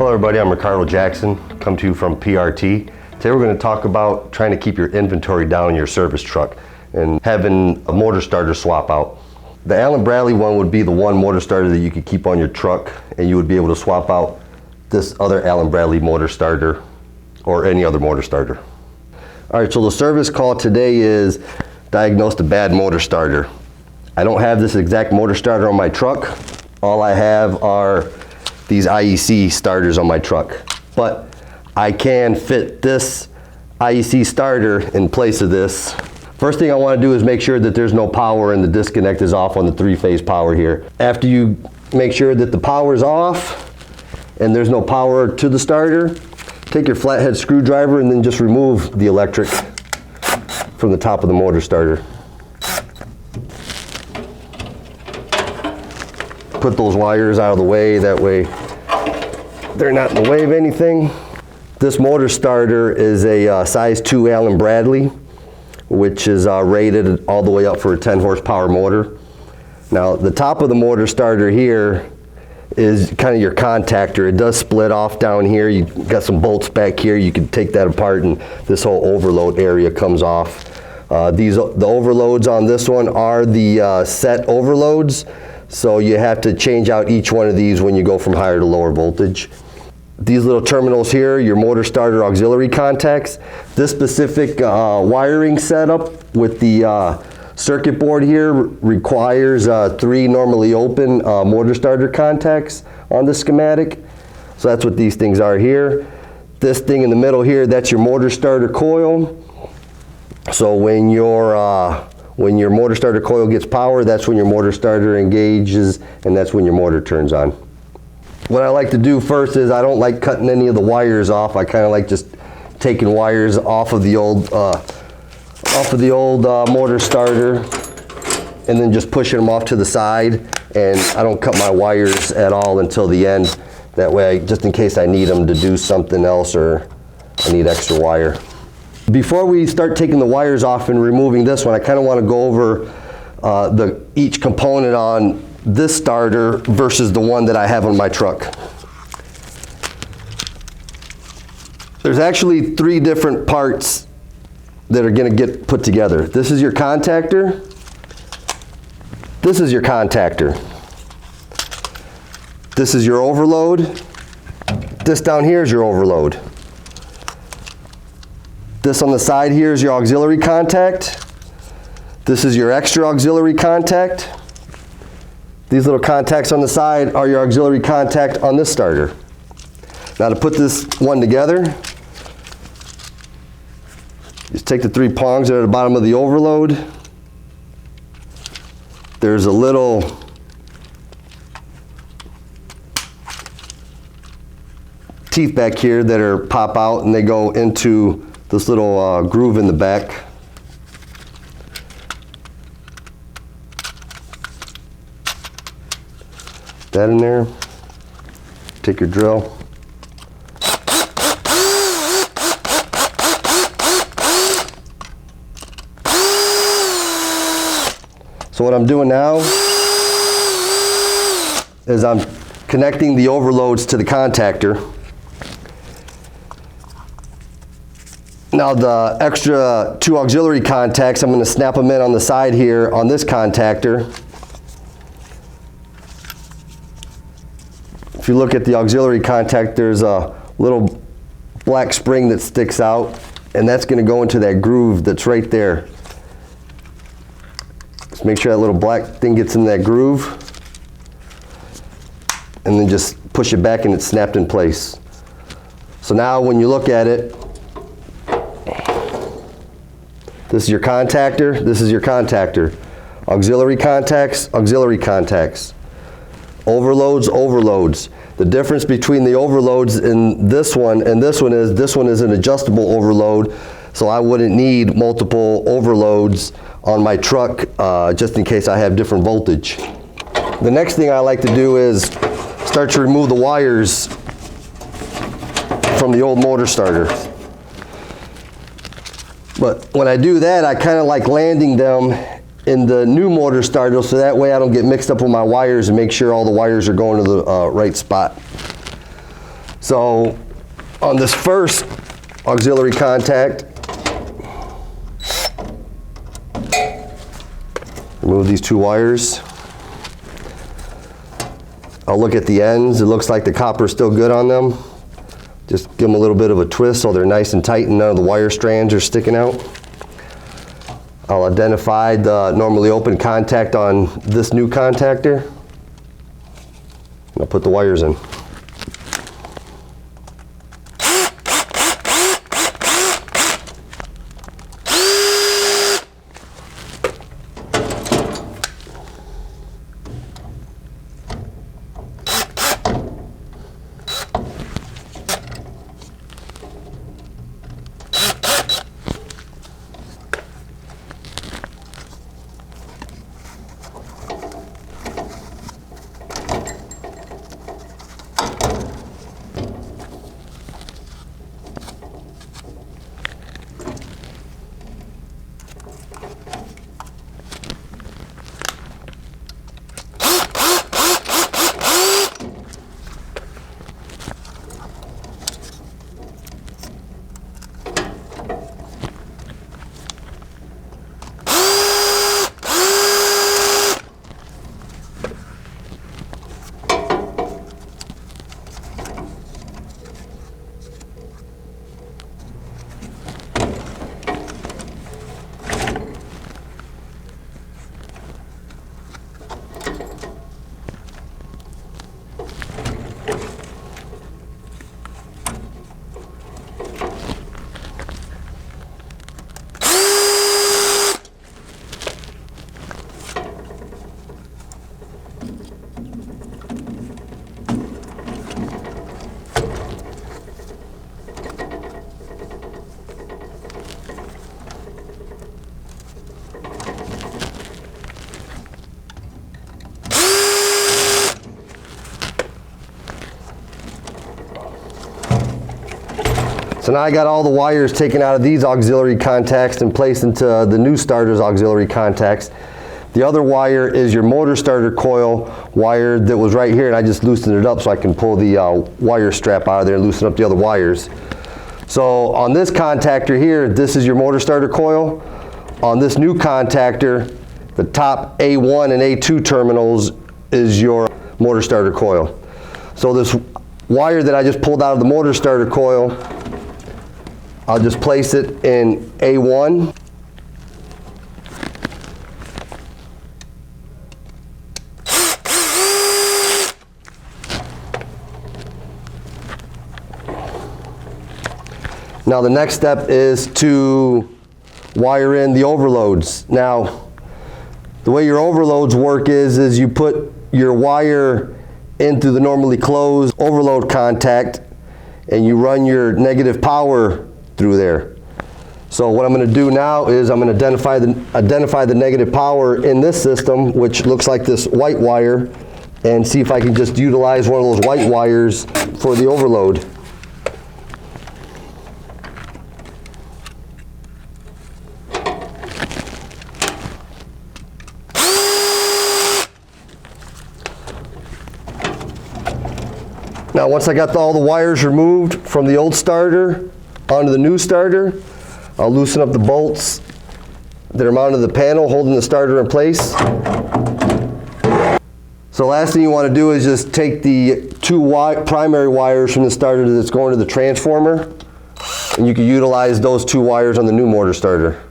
Hello everybody, I'm Ricardo Jackson, come to you from PRT. Today we're going to talk about trying to keep your inventory down in your service truck and having a motor starter swap out. The Allen-Bradley one would be the one motor starter that you could keep on your truck, and you would be able to swap out this other Allen-Bradley motor starter or any other motor starter. Alright, so the service call today is diagnosed a bad motor starter. I don't have this exact motor starter on my truck. All I have are these IEC starters on my truck, but I can fit this IEC starter in place of this. First thing I want to do is make sure that there's no power and the disconnect is off on the three-phase power here. After you make sure that the power is off and there's no power to the starter, take your flathead screwdriver and then just remove the electric from the top of the motor starter. Put those wires out of the way, that way they're not in the way of anything. This motor starter is a size 2 Allen-Bradley, which is rated all the way up for a 10 horsepower motor. Now the top of the motor starter here is kind of your contactor. It does split off down here. You've got some bolts back here. You can take that apart and this whole overload area comes off. The overloads on this one are the set overloads. So you have to change out each one of these when you go from higher to lower voltage. These little terminals here, your motor starter auxiliary contacts. This specific wiring setup with the circuit board here requires 3 normally open motor starter contacts on the schematic. So that's what these things are here. This thing in the middle here, that's your motor starter coil. So when your motor starter coil gets power, that's when your motor starter engages and that's when your motor turns on. What I like to do first is I don't like cutting any of the wires off. I kind of like just taking wires off of the old motor starter and then just pushing them off to the side, and I don't cut my wires at all until the end. That way, just in case I need them to do something else or I need extra wire. Before we start taking the wires off and removing this one, I kind of want to go over each component on this starter versus the one that I have on my truck. There's actually 3 different parts that are going to get put together. This is your contactor. This is your contactor. This is your overload. This down here is your overload. This on the side here is your auxiliary contact. This is your extra auxiliary contact. These little contacts on the side are your auxiliary contact on this starter. Now to put this one together, just take the 3 prongs that are at the bottom of the overload. There's a little teeth back here that are pop out and they go into this little groove in the back. That in there. Take your drill. So what I'm doing now is I'm connecting the overloads to the contactor. Now the extra 2 auxiliary contacts, I'm going to snap them in on the side here on this contactor. If you look at the auxiliary contact, there's a little black spring that sticks out, and that's going to go into that groove that's right there. Just make sure that little black thing gets in that groove, and then just push it back and it's snapped in place. So now when you look at it, this is your contactor, this is your contactor. Auxiliary contacts, auxiliary contacts. Overloads, overloads. The difference between the overloads in this one and this one is an adjustable overload, so I wouldn't need multiple overloads on my truck just in case I have different voltage. The next thing I like to do is start to remove the wires from the old motor starter. But when I do that, I kind of like landing them in the new motor starter so that way I don't get mixed up with my wires and make sure all the wires are going to the right spot. So on this first auxiliary contact, remove these two wires. I'll look at the ends. It looks like the copper is still good on them. Just give them a little bit of a twist so they're nice and tight and none of the wire strands are sticking out. I'll identify the normally open contact on this new contactor. And I'll put the wires in. So now I got all the wires taken out of these auxiliary contacts and placed into the new starter's auxiliary contacts. The other wire is your motor starter coil wire that was right here, and I just loosened it up so I can pull the wire strap out of there and loosen up the other wires. So on this contactor here, this is your motor starter coil. On this new contactor, the top A1 and A2 terminals is your motor starter coil. So this wire that I just pulled out of the motor starter coil, I'll just place it in A1. Now the next step is to wire in the overloads. Now, the way your overloads work is you put your wire into the normally closed overload contact and you run your negative power through there. So what I'm going to do now is I'm going to identify the negative power in this system, which looks like this white wire, and see if I can just utilize one of those white wires for the overload. Now once I got all the wires removed from the old starter onto the new starter, I'll loosen up the bolts that are mounted to the panel holding the starter in place. So last thing you want to do is just take the two primary wires from the starter that's going to the transformer, and you can utilize those two wires on the new motor starter.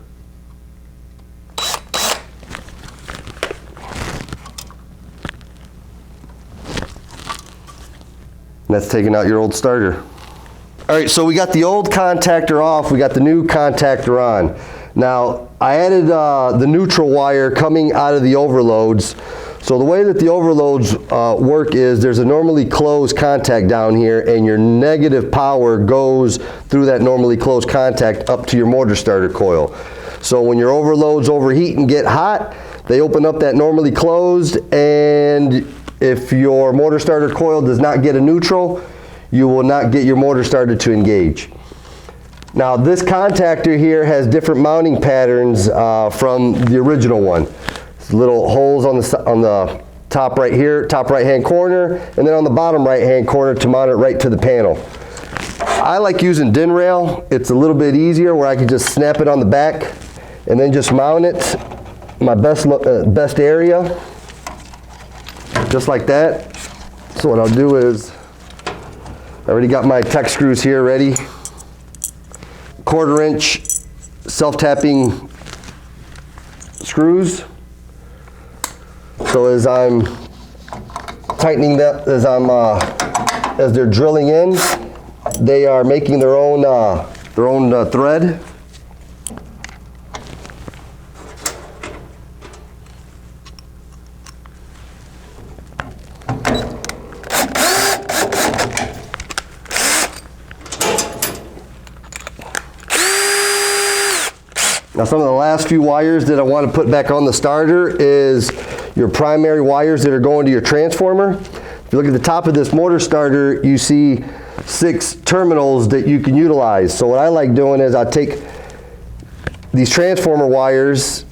And that's taking out your old starter. All right, so we got the old contactor off, we got the new contactor on. Now, I added the neutral wire coming out of the overloads. So the way that the overloads work is there's a normally closed contact down here, and your negative power goes through that normally closed contact up to your motor starter coil. So when your overloads overheat and get hot, they open up that normally closed, and if your motor starter coil does not get a neutral, you will not get your motor started to engage. Now this contactor here has different mounting patterns from the original one. Little holes on the top right here, top right hand corner, and then on the bottom right hand corner to mount it right to the panel. I like using DIN rail. It's a little bit easier where I can just snap it on the back and then just mount it my best area, just like that. So what I'll do is, I already got my tech screws here ready. 1/4 inch self-tapping screws. So as I'm tightening that, as they're drilling in, they are making their own thread. Now some of the last few wires that I want to put back on the starter is your primary wires that are going to your transformer. If you look at the top of this motor starter, you see 6 terminals that you can utilize. So what I like doing is I take these transformer wires,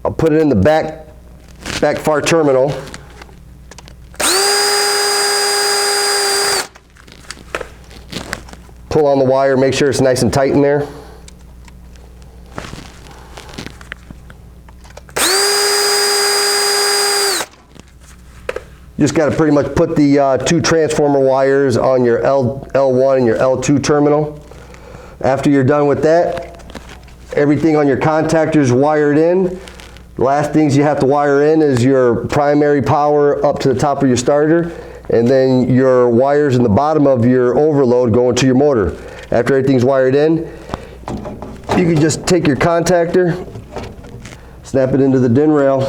I'll put it in the back far terminal. Pull on the wire, make sure it's nice and tight in there. You just got to pretty much put the 2 transformer wires on your L1 and your L2 terminal. After you're done with that, everything on your contactor is wired in. The last things you have to wire in is your primary power up to the top of your starter, and then your wires in the bottom of your overload going to your motor. After everything's wired in, you can just take your contactor, snap it into the DIN rail.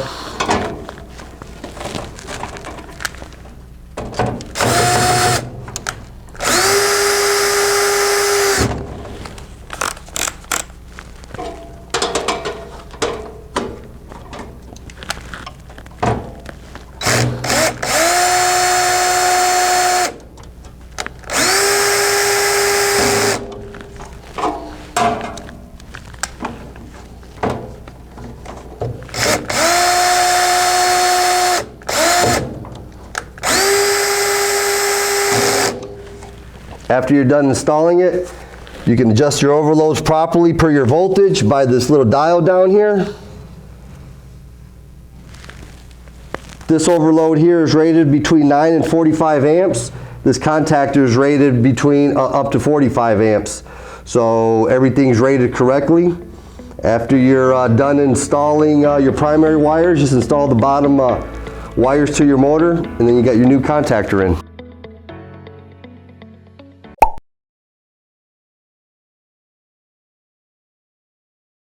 After you're done installing it, you can adjust your overloads properly per your voltage by this little dial down here. This overload here is rated between 9 and 45 amps. This contactor is rated between up to 45 amps. So everything's rated correctly. After you're done installing your primary wires, just install the bottom wires to your motor, and then you got your new contactor in.